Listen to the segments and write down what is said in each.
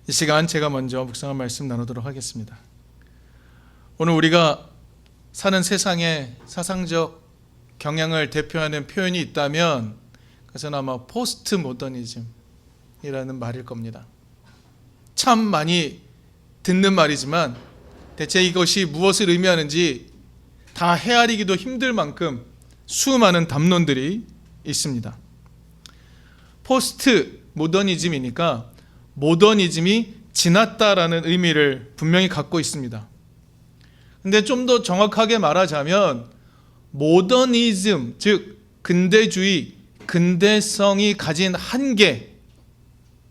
이 시간 제가 먼저 묵상한 말씀 나누도록 하겠습니다. 오늘 우리가 사는 세상에 사상적 경향을 대표하는 표현이 있다면 그것은 아마 포스트 모더니즘이라는 말일 겁니다. 참 많이 듣는 말이지만 대체 이것이 무엇을 의미하는지 다 헤아리기도 힘들 만큼 수많은 담론들이 있습니다. 포스트 모더니즘이니까 모더니즘이 지났다라는 의미를 분명히 갖고 있습니다. 근데 좀 더 정확하게 말하자면 모더니즘, 즉 근대주의, 근대성이 가진 한계,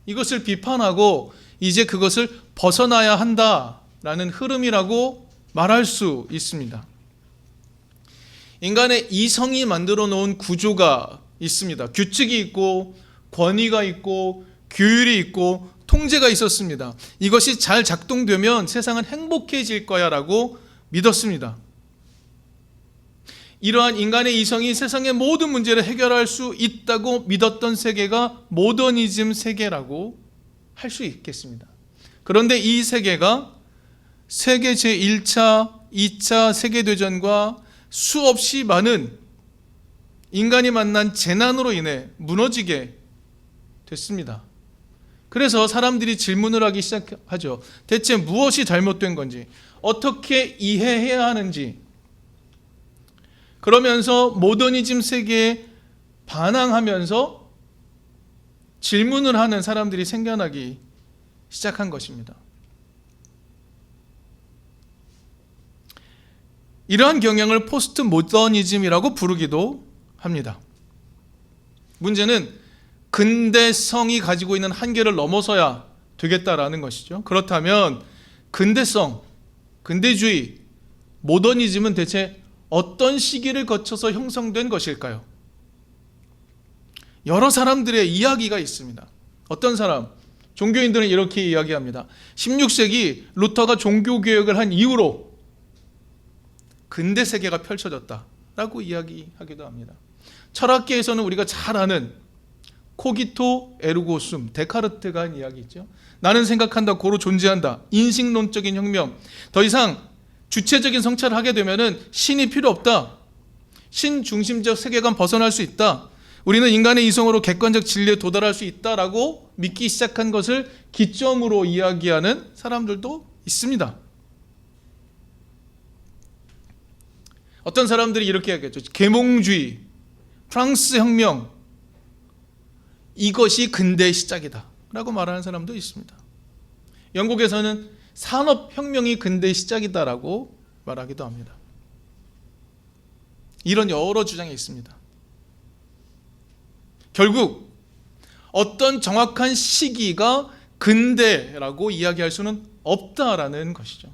이것을 비판하고 이제 그것을 벗어나야 한다라는 흐름이라고 말할 수 있습니다. 인간의 이성이 만들어 놓은 구조가 있습니다. 규칙이 있고 권위가 있고 규율이 있고 통제가 있었습니다. 이것이 잘 작동되면 세상은 행복해질 거야 라고 믿었습니다. 이러한 인간의 이성이 세상의 모든 문제를 해결할 수 있다고 믿었던 세계가 모더니즘 세계라고 할 수 있겠습니다. 그런데 이 세계가 세계 제1차, 2차 세계대전과 수없이 많은 인간이 만난 재난으로 인해 무너지게 됐습니다. 그래서 사람들이 질문을 하기 시작하죠. 대체 무엇이 잘못된 건지, 어떻게 이해해야 하는지. 그러면서 모더니즘 세계에 반항하면서 질문을 하는 사람들이 생겨나기 시작한 것입니다. 이러한 경향을 포스트 모더니즘이라고 부르기도 합니다. 문제는 근대성이 가지고 있는 한계를 넘어서야 되겠다라는 것이죠. 그렇다면 근대성, 근대주의, 모더니즘은 대체 어떤 시기를 거쳐서 형성된 것일까요? 여러 사람들의 이야기가 있습니다. 어떤 사람, 종교인들은 이렇게 이야기합니다. 16세기 루터가 종교개혁을 한 이후로 근대 세계가 펼쳐졌다라고 이야기하기도 합니다. 철학계에서는 우리가 잘 아는 코기토 에르고 숨, 데카르트가 한 이야기 있죠. 나는 생각한다, 고로 존재한다. 인식론적인 혁명. 더 이상 주체적인 성찰을 하게 되면은 신이 필요 없다. 신 중심적 세계관 벗어날 수 있다. 우리는 인간의 이성으로 객관적 진리에 도달할 수 있다라고 믿기 시작한 것을 기점으로 이야기하는 사람들도 있습니다. 어떤 사람들이 이렇게 이야기했죠. 계몽주의, 프랑스 혁명, 이것이 근대의 시작이다 라고 말하는 사람도 있습니다. 영국에서는 산업혁명이 근대의 시작이다 라고 말하기도 합니다. 이런 여러 주장이 있습니다. 결국 어떤 정확한 시기가 근대라고 이야기할 수는 없다라는 것이죠.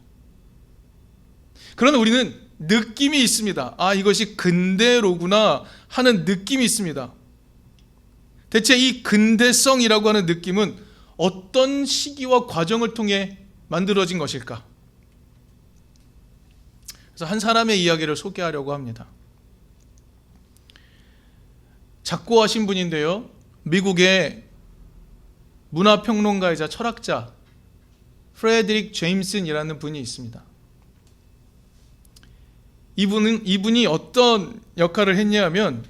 그러나 우리는 느낌이 있습니다. 아, 이것이 근대로구나 하는 느낌이 있습니다. 대체 이 근대성이라고 하는 느낌은 어떤 시기와 과정을 통해 만들어진 것일까? 그래서 한 사람의 이야기를 소개하려고 합니다. 작고하신 분인데요. 미국의 문화평론가이자 철학자 프레드릭 제임슨이라는 분이 있습니다. 이분이 어떤 역할을 했냐면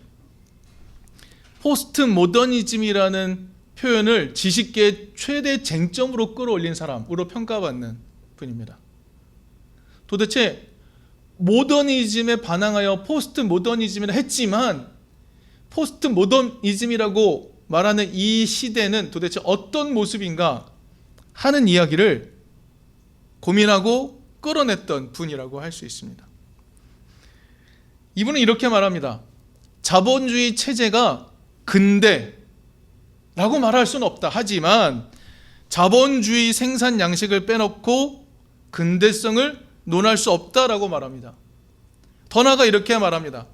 포스트 모더니즘이라는 표현을 지식계의 최대 쟁점으로 끌어올린 사람으로 평가받는 분입니다. 도대체 모더니즘에 반항하여 포스트 모더니즘이라 했지만 포스트 모더니즘이라고 말하는 이 시대는 도대체 어떤 모습인가 하는 이야기를 고민하고 끌어냈던 분이라고 할 수 있습니다. 이분은 이렇게 말합니다. 자본주의 체제가 근대라고 말할 수는 없다. 하지만 자본주의 생산 양식을 빼놓고 근대성을 논할 수 없다라고 말합니다. 더 나아가 이렇게 말합니다.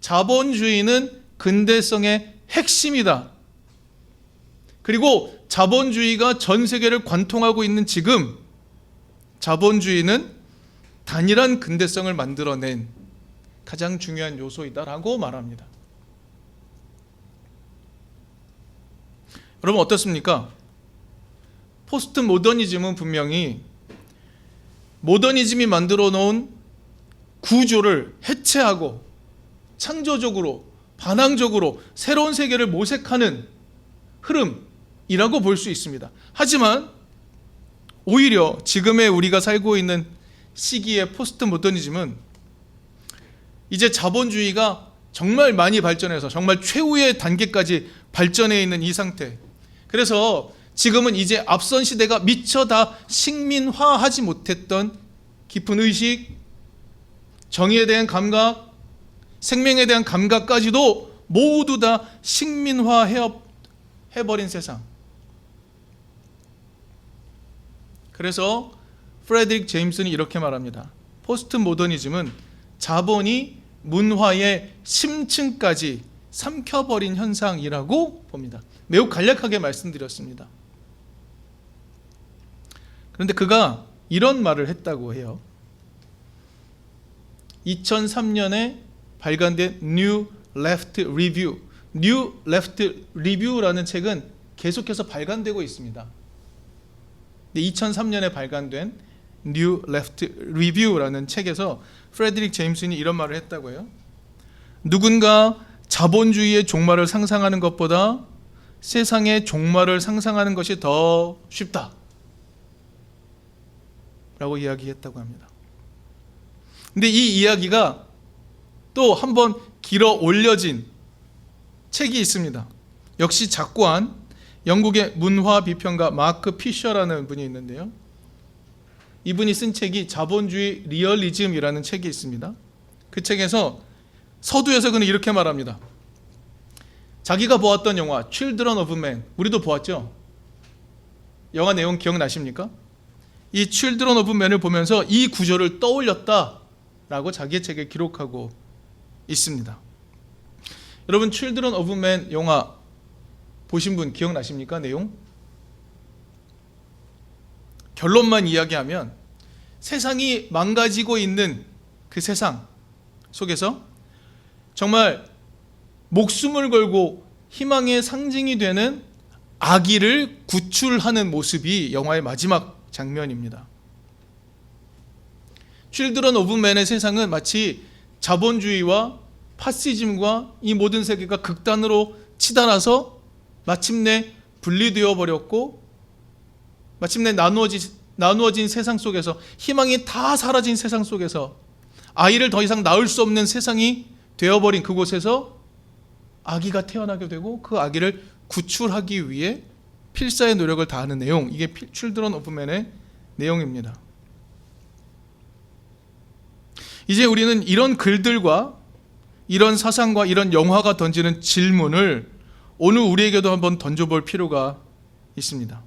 자본주의는 근대성의 핵심이다. 그리고 자본주의가 전 세계를 관통하고 있는 지금 자본주의는 단일한 근대성을 만들어낸 가장 중요한 요소이다라고 말합니다. 여러분 어떻습니까? 포스트 모더니즘은 분명히 모더니즘이 만들어 놓은 구조를 해체하고 창조적으로 반항적으로 새로운 세계를 모색하는 흐름이라고 볼 수 있습니다. 하지만 오히려 지금의 우리가 살고 있는 시기의 포스트 모더니즘은 이제 자본주의가 정말 많이 발전해서 정말 최후의 단계까지 발전해 있는 이 상태. 그래서 지금은 이제 앞선 시대가 미처 다 식민화하지 못했던 깊은 의식, 정의에 대한 감각, 생명에 대한 감각까지도 모두 다 식민화해버린 세상. 그래서 프레드릭 제임슨이 이렇게 말합니다. 포스트 모더니즘은 자본이 문화의 심층까지 삼켜버린 현상이라고 봅니다. 매우 간략하게 말씀드렸습니다. 그런데 그가 이런 말을 했다고 해요. 2003년에 발간된 New Left Review, New Left Review라는 책은 계속해서 발간되고 있습니다. 2003년에 발간된 New Left Review라는 책에서 프레드릭 제임슨이 이런 말을 했다고 해요. 누군가 자본주의의 종말을 상상하는 것보다 세상의 종말을 상상하는 것이 더 쉽다 라고 이야기했다고 합니다. 근데 이 이야기가 또 한번 길어 올려진 책이 있습니다. 역시 작고한 영국의 문화 비평가 마크 피셔라는 분이 있는데요. 이분이 쓴 책이 자본주의 리얼리즘이라는 책이 있습니다. 그 책에서 서두에서 그는 이렇게 말합니다. 자기가 보았던 영화 Children of Men, 우리도 보았죠? 영화 내용 기억나십니까? 이 Children of Men을 보면서 이 구절을 떠올렸다라고 자기의 책에 기록하고 있습니다. 여러분 Children of Men 영화 보신 분 기억나십니까? 내용? 결론만 이야기하면 세상이 망가지고 있는 그 세상 속에서 정말 목숨을 걸고 희망의 상징이 되는 아기를 구출하는 모습이 영화의 마지막 장면입니다. Children of Men의 세상은 마치 자본주의와 파시즘과 이 모든 세계가 극단으로 치달아서 마침내 분리되어 버렸고 마침내 나누어진 세상 속에서 희망이 다 사라진 세상 속에서 아이를 더 이상 낳을 수 없는 세상이 되어버린 그곳에서 아기가 태어나게 되고 그 아기를 구출하기 위해 필사의 노력을 다하는 내용, 이게 Children of Men의 내용입니다. 이제 우리는 이런 글들과 이런 사상과 이런 영화가 던지는 질문을 오늘 우리에게도 한번 던져볼 필요가 있습니다.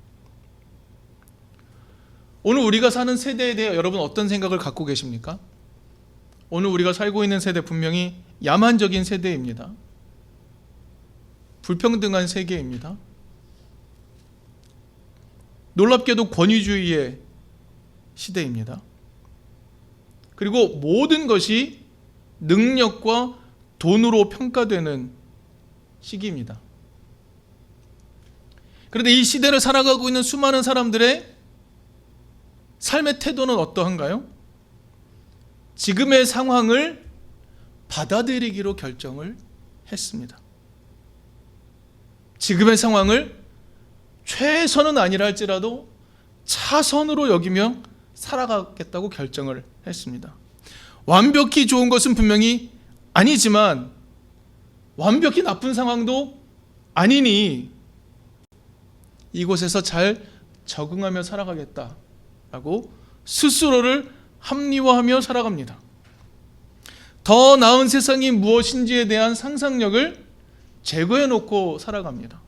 오늘 우리가 사는 세대에 대해 여러분 어떤 생각을 갖고 계십니까? 오늘 우리가 살고 있는 세대 분명히 야만적인 세대입니다. 불평등한 세계입니다. 놀랍게도 권위주의의 시대입니다. 그리고 모든 것이 능력과 돈으로 평가되는 시기입니다. 그런데 이 시대를 살아가고 있는 수많은 사람들의 삶의 태도는 어떠한가요? 지금의 상황을 받아들이기로 결정을 했습니다. 지금의 상황을 최선은 아니라 할지라도 차선으로 여기며 살아가겠다고 결정을 했습니다. 완벽히 좋은 것은 분명히 아니지만 완벽히 나쁜 상황도 아니니 이곳에서 잘 적응하며 살아가겠다라고 스스로를 합리화하며 살아갑니다. 더 나은 세상이 무엇인지에 대한 상상력을 제거해 놓고 살아갑니다.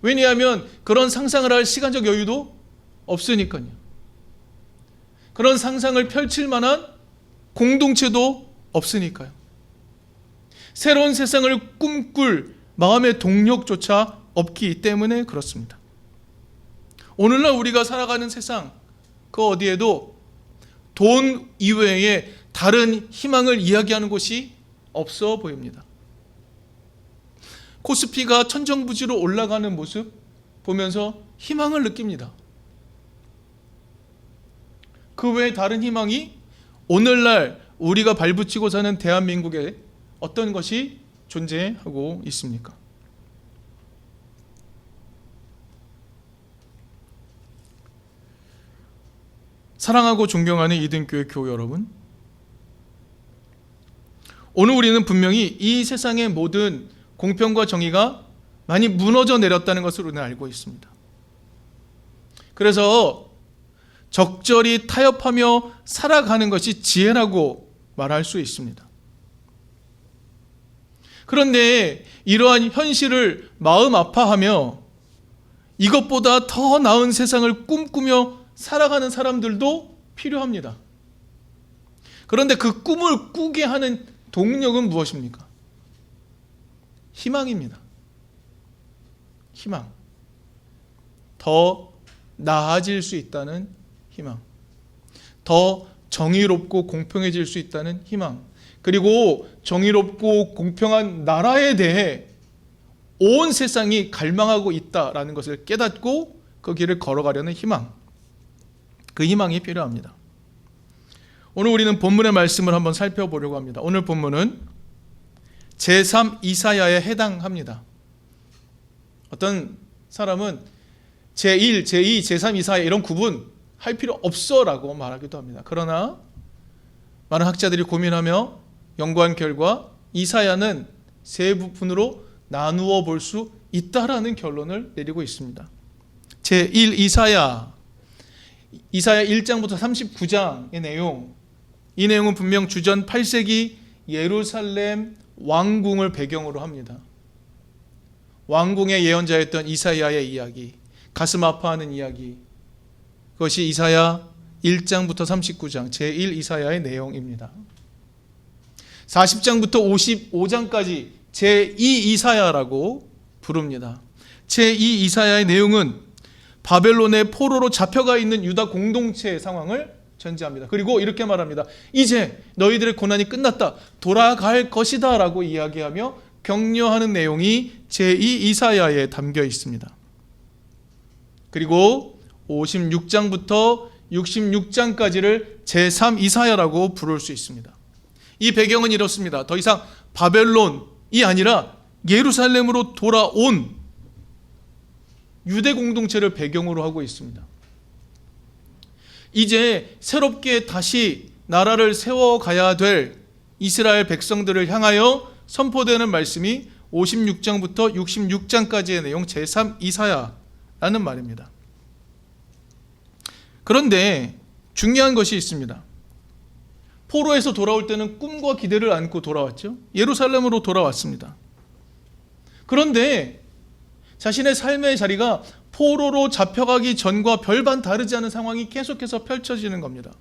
왜냐하면 그런 상상을 할 시간적 여유도 없으니까요. 그런 상상을 펼칠 만한 공동체도 없으니까요. 새로운 세상을 꿈꿀 마음의 동력조차 없기 때문에 그렇습니다. 오늘날 우리가 살아가는 세상 그 어디에도 돈 이외에 다른 희망을 이야기하는 곳이 없어 보입니다. 코스피가 천정부지로 올라가는 모습, 보면서 희망을 느낍니다. 그 외에 다른 희망이 오늘날 우리가 발붙이고 사는 대한민국에 어떤 것이 존재하고 있습니까? 사랑하고 존경하는 이든교회 교회 여러분, 오늘 우리는 분명히 이 세상의 모든 공평과 정의가 많이 무너져 내렸다는 것을 우리는 알고 있습니다. 그래서 적절히 타협하며 살아가는 것이 지혜라고 말할 수 있습니다. 그런데 이러한 현실을 마음 아파하며 이것보다 더 나은 세상을 꿈꾸며 살아가는 사람들도 필요합니다. 그런데 그 꿈을 꾸게 하는 동력은 무엇입니까? 희망입니다. 희망. 더 나아질 수 있다는 희망. 더 정의롭고 공평해질 수 있다는 희망. 그리고 정의롭고 공평한 나라에 대해 온 세상이 갈망하고 있다라는 것을 깨닫고 그 길을 걸어가려는 희망. 그 희망이 필요합니다. 오늘 우리는 본문의 말씀을 한번 살펴보려고 합니다. 오늘 본문은 제3 이사야에 해당합니다. 어떤 사람은 제1, 제2, 제3 이사야 이런 구분 할 필요 없어 라고 말하기도 합니다. 그러나 많은 학자들이 고민하며 연구한 결과 이사야는 세 부분으로 나누어 볼 수 있다라는 결론을 내리고 있습니다. 제1 이사야 1장부터 39장의 내용, 이 내용은 분명 주전 8세기 예루살렘 왕궁을 배경으로 합니다. 왕궁의 예언자였던 이사야의 이야기, 가슴 아파하는 이야기, 그것이 이사야 1장부터 39장 제1 이사야의 내용입니다. 40장부터 55장까지 제2 이사야라고 부릅니다. 제2 이사야의 내용은 바벨론의 포로로 잡혀가 있는 유다 공동체의 상황을 전제합니다. 그리고 이렇게 말합니다. 이제 너희들의 고난이 끝났다. 돌아갈 것이다 라고 이야기하며 격려하는 내용이 제2 이사야에 담겨 있습니다. 그리고 56장부터 66장까지를 제3 이사야라고 부를 수 있습니다. 이 배경은 이렇습니다. 더 이상 바벨론이 아니라 예루살렘으로 돌아온 유대 공동체를 배경으로 하고 있습니다. 이제 새롭게 다시 나라를 세워가야 될 이스라엘 백성들을 향하여 선포되는 말씀이 56장부터 66장까지의 내용 제3 이사야라는 말입니다. 그런데 중요한 것이 있습니다. 포로에서 돌아올 때는 꿈과 기대를 안고 돌아왔죠. 예루살렘으로 돌아왔습니다. 그런데 자신의 삶의 자리가 포로로 잡혀가기 전과 별반 다르지 않은 상황이 계속해서 펼쳐지는 겁니다.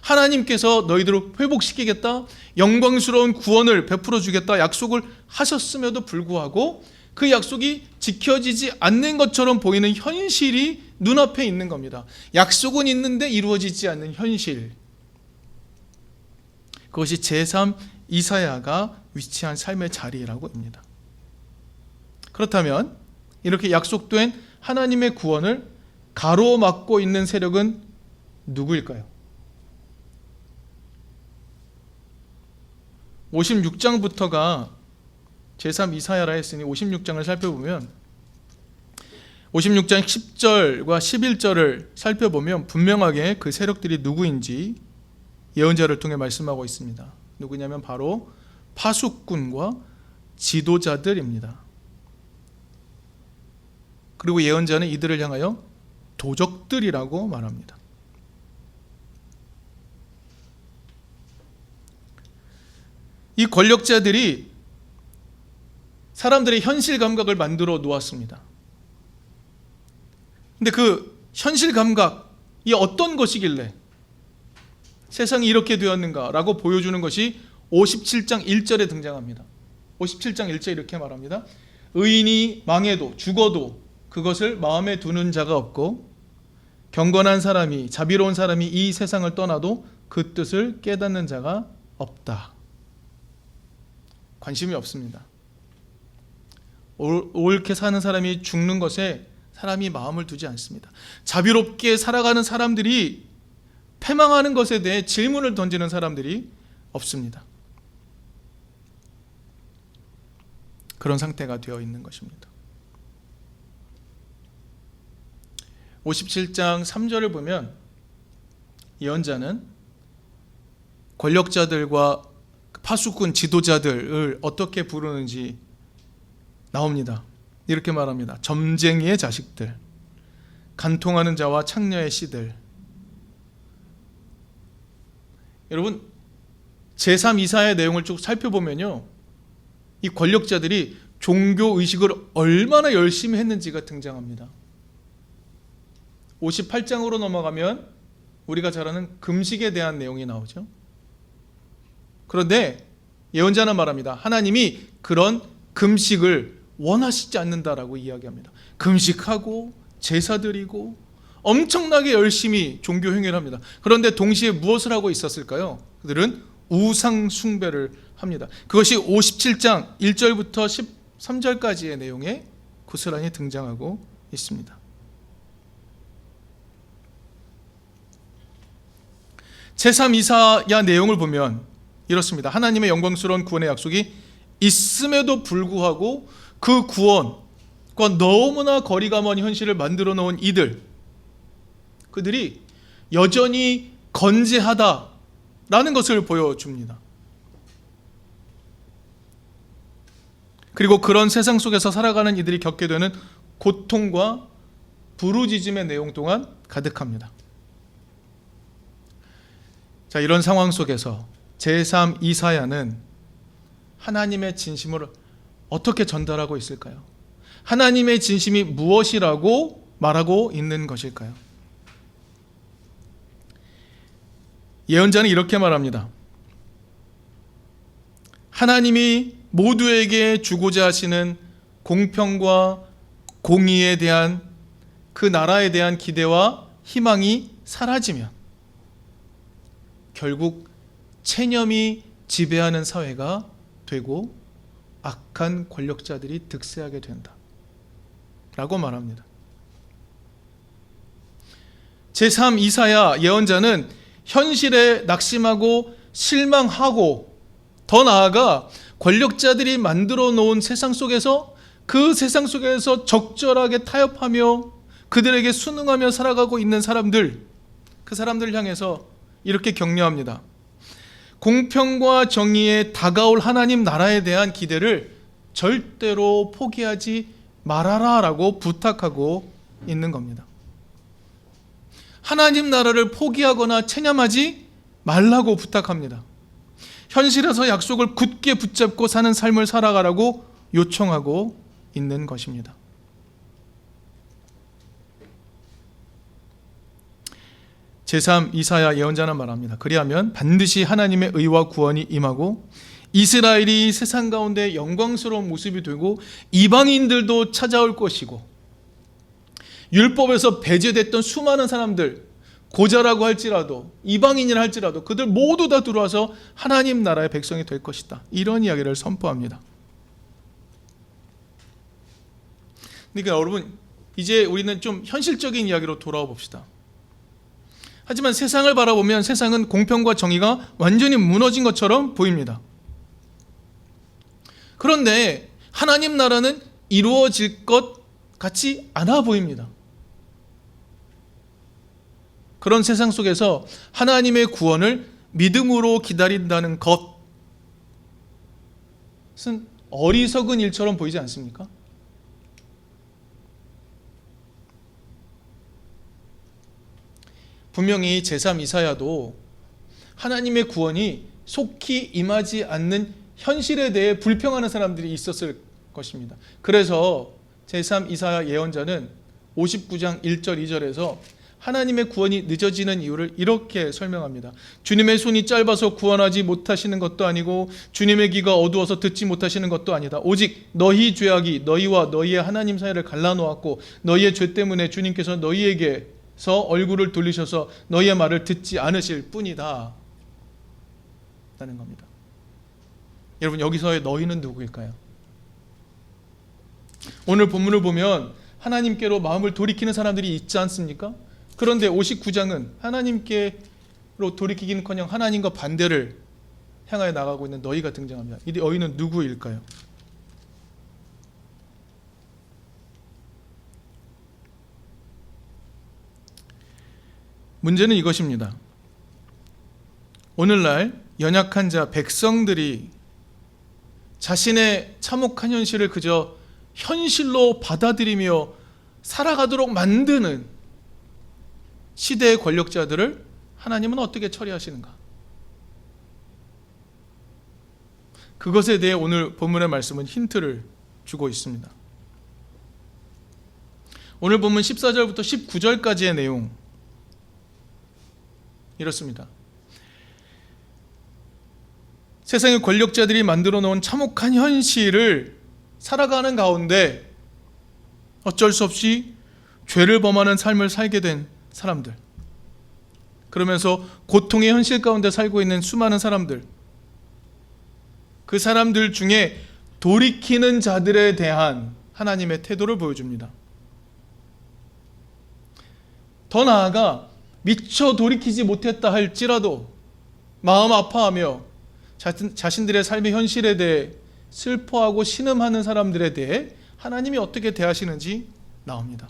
하나님께서 너희들을 회복시키겠다, 영광스러운 구원을 베풀어 주겠다 약속을 하셨음에도 불구하고 그 약속이 지켜지지 않는 것처럼 보이는 현실이 눈앞에 있는 겁니다. 약속은 있는데 이루어지지 않는 현실. 그것이 제3 이사야가 위치한 삶의 자리라고 합니다. 그렇다면 이렇게 약속된 하나님의 구원을 가로막고 있는 세력은 누구일까요? 56장부터가 제3 이사야라 했으니 56장을 살펴보면 56장 10절과 11절을 살펴보면 분명하게 그 세력들이 누구인지 예언자를 통해 말씀하고 있습니다. 누구냐면 바로 파수꾼과 지도자들입니다. 그리고 예언자는 이들을 향하여 도적들이라고 말합니다. 이 권력자들이 사람들의 현실 감각을 만들어 놓았습니다. 근데 그 현실 감각이 어떤 것이길래 세상이 이렇게 되었는가라고 보여주는 것이 57장 1절에 등장합니다. 57장 1절 이렇게 말합니다. 의인이 망해도 죽어도 그것을 마음에 두는 자가 없고 경건한 사람이 자비로운 사람이 이 세상을 떠나도 그 뜻을 깨닫는 자가 없다. 관심이 없습니다. 옳게 사는 사람이 죽는 것에 사람이 마음을 두지 않습니다. 자비롭게 살아가는 사람들이 패망하는 것에 대해 질문을 던지는 사람들이 없습니다. 그런 상태가 되어 있는 것입니다. 57장 3절을 보면 예언자는 권력자들과 파수꾼 지도자들을 어떻게 부르는지 나옵니다. 이렇게 말합니다. 점쟁이의 자식들, 간통하는 자와 창녀의 씨들. 여러분, 제3이사의 내용을 쭉 살펴보면요, 이 권력자들이 종교 의식을 얼마나 열심히 했는지가 등장합니다. 58장으로 넘어가면 우리가 잘 아는 금식에 대한 내용이 나오죠. 그런데 예언자는 말합니다. 하나님이 그런 금식을 원하시지 않는다라고 이야기합니다. 금식하고 제사 드리고 엄청나게 열심히 종교 행위를 합니다. 그런데 동시에 무엇을 하고 있었을까요? 그들은 우상 숭배를 합니다. 그것이 57장 1절부터 13절까지의 내용에 고스란히 등장하고 있습니다. 제3이사야 내용을 보면 이렇습니다. 하나님의 영광스러운 구원의 약속이 있음에도 불구하고 그 구원과 너무나 거리가 먼 현실을 만들어 놓은 그들이 여전히 건재하다라는 것을 보여줍니다. 그리고 그런 세상 속에서 살아가는 이들이 겪게 되는 고통과 부르짖음의 내용 또한 가득합니다. 자, 이런 상황 속에서 제3이사야는 하나님의 진심을 어떻게 전달하고 있을까요? 하나님의 진심이 무엇이라고 말하고 있는 것일까요? 예언자는 이렇게 말합니다. 하나님이 모두에게 주고자 하시는 공평과 공의에 대한 그 나라에 대한 기대와 희망이 사라지면 결국 체념이 지배하는 사회가 되고 악한 권력자들이 득세하게 된다 라고 말합니다. 제3이사야 예언자는 현실에 낙심하고 실망하고 더 나아가 권력자들이 만들어 놓은 세상 속에서 그 세상 속에서 적절하게 타협하며 그들에게 순응하며 살아가고 있는 사람들, 그 사람들을 향해서 이렇게 격려합니다. 공평과 정의에 다가올 하나님 나라에 대한 기대를 절대로 포기하지 말아라 라고 부탁하고 있는 겁니다. 하나님 나라를 포기하거나 체념하지 말라고 부탁합니다. 현실에서 약속을 굳게 붙잡고 사는 삶을 살아가라고 요청하고 있는 것입니다. 제3이사야 예언자는 말합니다. 그리하면 반드시 하나님의 의와 구원이 임하고 이스라엘이 세상 가운데 영광스러운 모습이 되고 이방인들도 찾아올 것이고 율법에서 배제됐던 수많은 사람들, 고자라고 할지라도 이방인이라 할지라도 그들 모두 다 들어와서 하나님 나라의 백성이 될 것이다. 이런 이야기를 선포합니다. 그러니까 여러분, 이제 우리는 좀 현실적인 이야기로 돌아와 봅시다. 하지만 세상을 바라보면 세상은 공평과 정의가 완전히 무너진 것처럼 보입니다. 그런데 하나님 나라는 이루어질 것 같지 않아 보입니다. 그런 세상 속에서 하나님의 구원을 믿음으로 기다린다는 것은 어리석은 일처럼 보이지 않습니까? 분명히 제3이사야도 하나님의 구원이 속히 임하지 않는 현실에 대해 불평하는 사람들이 있었을 것입니다. 그래서 제3이사야 예언자는 59장 1절 2절에서 하나님의 구원이 늦어지는 이유를 이렇게 설명합니다. 주님의 손이 짧아서 구원하지 못하시는 것도 아니고 주님의 귀가 어두워서 듣지 못하시는 것도 아니다. 오직 너희 죄악이 너희와 너희의 하나님 사이를 갈라놓았고 너희의 죄 때문에 주님께서 너희에게서 얼굴을 돌리셔서 너희의 말을 듣지 않으실 뿐이다 라는 겁니다. 여러분, 여기서의 너희는 누구일까요? 오늘 본문을 보면 하나님께로 마음을 돌이키는 사람들이 있지 않습니까? 그런데 59장은 하나님께로 돌이키기는커녕 하나님과 반대를 향하여 나가고 있는 너희가 등장합니다. 이 너희는 누구일까요? 문제는 이것입니다. 오늘날 연약한 자, 백성들이 자신의 참혹한 현실을 그저 현실로 받아들이며 살아가도록 만드는 시대의 권력자들을 하나님은 어떻게 처리하시는가? 그것에 대해 오늘 본문의 말씀은 힌트를 주고 있습니다. 오늘 본문 14절부터 19절까지의 내용 이렇습니다. 세상의 권력자들이 만들어 놓은 참혹한 현실을 살아가는 가운데 어쩔 수 없이 죄를 범하는 삶을 살게 된 사람들, 그러면서 고통의 현실 가운데 살고 있는 수많은 사람들, 그 사람들 중에 돌이키는 자들에 대한 하나님의 태도를 보여줍니다. 더 나아가 미처 돌이키지 못했다 할지라도 마음 아파하며 자신들의 삶의 현실에 대해 슬퍼하고 신음하는 사람들에 대해 하나님이 어떻게 대하시는지 나옵니다.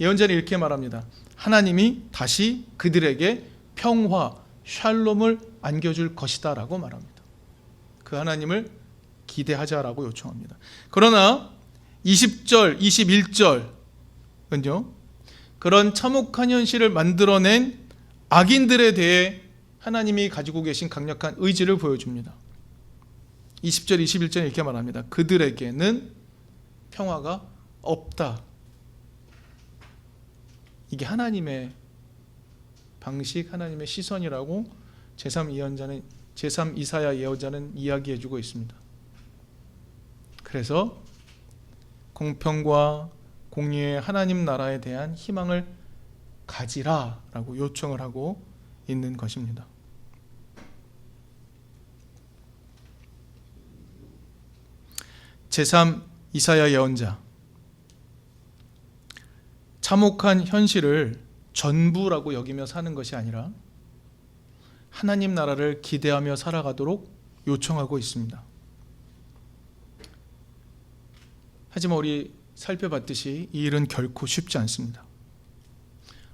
예언자는 이렇게 말합니다. 하나님이 다시 그들에게 평화, 샬롬을 안겨줄 것이다 라고 말합니다. 그 하나님을 기대하자라고 요청합니다. 그러나 20절, 21절은요, 그런 참혹한 현실을 만들어낸 악인들에 대해 하나님이 가지고 계신 강력한 의지를 보여줍니다. 20절, 21절 이렇게 말합니다. 그들에게는 평화가 없다. 이게 하나님의 방식, 하나님의 시선이라고 제3 이사야 예언자는 이야기해주고 있습니다. 그래서 공평과 공의의 하나님 나라에 대한 희망을 가지라라고 요청을 하고 있는 것입니다. 제3 이사야 예언자, 참혹한 현실을 전부라고 여기며 사는 것이 아니라 하나님 나라를 기대하며 살아가도록 요청하고 있습니다. 하지만 우리 살펴봤듯이 이 일은 결코 쉽지 않습니다.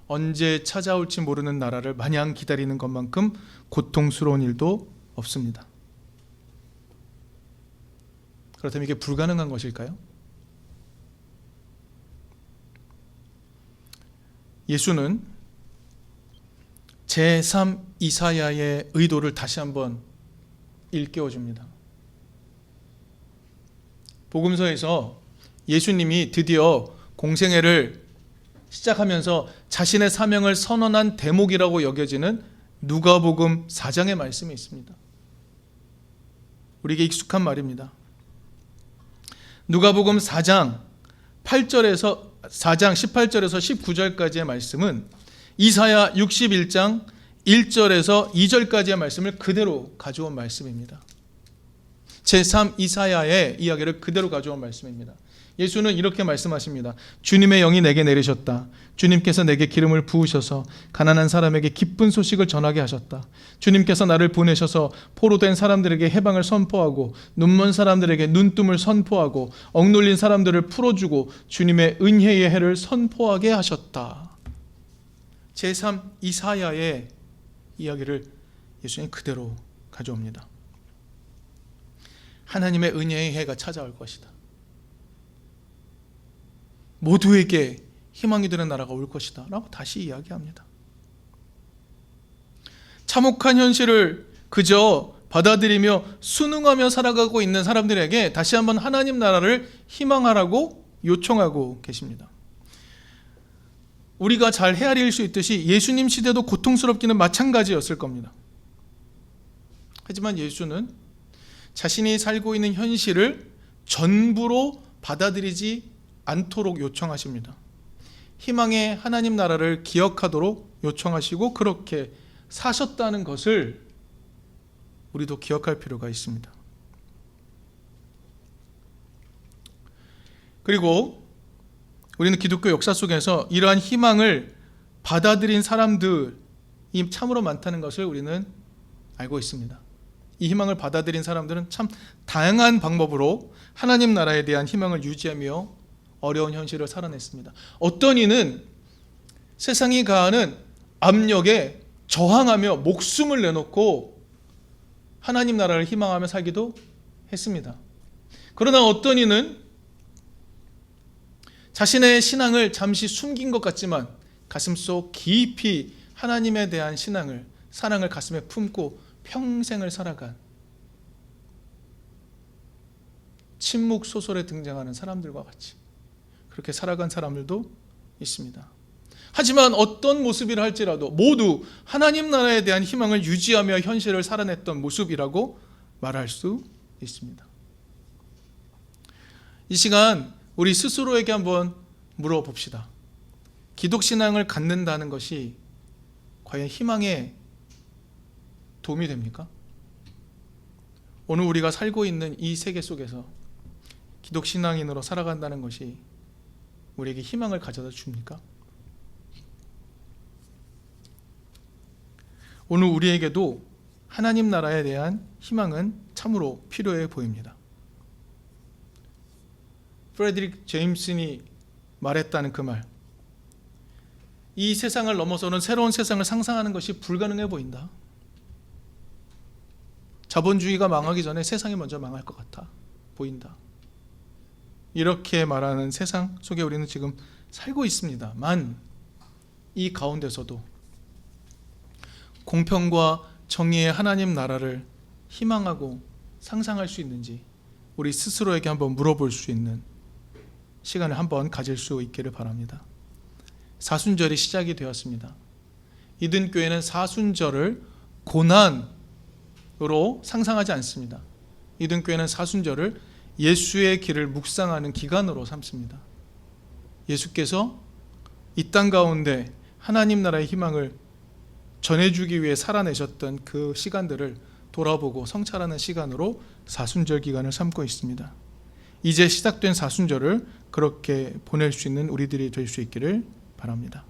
언제 찾아올지 모르는 나라를 마냥 기다리는 것만큼 고통스러운 일도 없습니다. 그렇다면 이게 불가능한 것일까요? 예수는 제3 이사야의 의도를 다시 한번 일깨워줍니다. 복음서에서 예수님이 드디어 공생애를 시작하면서 자신의 사명을 선언한 대목이라고 여겨지는 누가복음 4장의 말씀이 있습니다. 우리에게 익숙한 말입니다. 누가복음 4장 18절에서 19절까지의 말씀은 이사야 61장 1절에서 2절까지의 말씀을 그대로 가져온 말씀입니다. 제3 이사야의 이야기를 그대로 가져온 말씀입니다. 예수는 이렇게 말씀하십니다. 주님의 영이 내게 내리셨다. 주님께서 내게 기름을 부으셔서 가난한 사람에게 기쁜 소식을 전하게 하셨다. 주님께서 나를 보내셔서 포로된 사람들에게 해방을 선포하고 눈먼 사람들에게 눈뜸을 선포하고 억눌린 사람들을 풀어주고 주님의 은혜의 해를 선포하게 하셨다. 제3 이사야의 이야기를 예수님 그대로 가져옵니다. 하나님의 은혜의 해가 찾아올 것이다. 모두에게 희망이 되는 나라가 올 것이다 라고 다시 이야기합니다. 참혹한 현실을 그저 받아들이며 순응하며 살아가고 있는 사람들에게 다시 한번 하나님 나라를 희망하라고 요청하고 계십니다. 우리가 잘 헤아릴 수 있듯이 예수님 시대도 고통스럽기는 마찬가지였을 겁니다. 하지만 예수는 자신이 살고 있는 현실을 전부로 받아들이지 않도록 요청하십니다. 희망의 하나님 나라를 기억하도록 요청하시고 그렇게 사셨다는 것을 우리도 기억할 필요가 있습니다. 그리고 우리는 기독교 역사 속에서 이러한 희망을 받아들인 사람들이 참으로 많다는 것을 우리는 알고 있습니다. 이 희망을 받아들인 사람들은 참 다양한 방법으로 하나님 나라에 대한 희망을 유지하며 어려운 현실을 살아냈습니다. 어떤 이는 세상이 가하는 압력에 저항하며 목숨을 내놓고 하나님 나라를 희망하며 살기도 했습니다. 그러나 어떤 이는 자신의 신앙을 잠시 숨긴 것 같지만 가슴속 깊이 하나님에 대한 신앙을, 사랑을 가슴에 품고 평생을 살아간 침묵 소설에 등장하는 사람들과 같이 그렇게 살아간 사람들도 있습니다. 하지만 어떤 모습이라 할지라도 모두 하나님 나라에 대한 희망을 유지하며 현실을 살아냈던 모습이라고 말할 수 있습니다. 이 시간 우리 스스로에게 한번 물어봅시다. 기독신앙을 갖는다는 것이 과연 희망에 도움이 됩니까? 오늘 우리가 살고 있는 이 세계 속에서 기독신앙인으로 살아간다는 것이 우리에게 희망을 가져다 줍니까? 오늘 우리에게도 하나님 나라에 대한 희망은 참으로 필요해 보입니다. 프레드릭 제임슨이 말했다는 그 말, 이 세상을 넘어서는 새로운 세상을 상상하는 것이 불가능해 보인다. 자본주의가 망하기 전에 세상이 먼저 망할 것 같아 보인다. 이렇게 말하는 세상 속에 우리는 지금 살고 있습니다만 이 가운데서도 공평과 정의의 하나님 나라를 희망하고 상상할 수 있는지 우리 스스로에게 한번 물어볼 수 있는 시간을 한번 가질 수 있기를 바랍니다. 사순절이 시작이 되었습니다. 이든교회는 사순절을 고난으로 상상하지 않습니다. 이든교회는 사순절을 예수의 길을 묵상하는 기간으로 삼습니다. 예수께서 이 땅 가운데 하나님 나라의 희망을 전해주기 위해 살아내셨던 그 시간들을 돌아보고 성찰하는 시간으로 사순절 기간을 삼고 있습니다. 이제 시작된 사순절을 그렇게 보낼 수 있는 우리들이 될 수 있기를 바랍니다.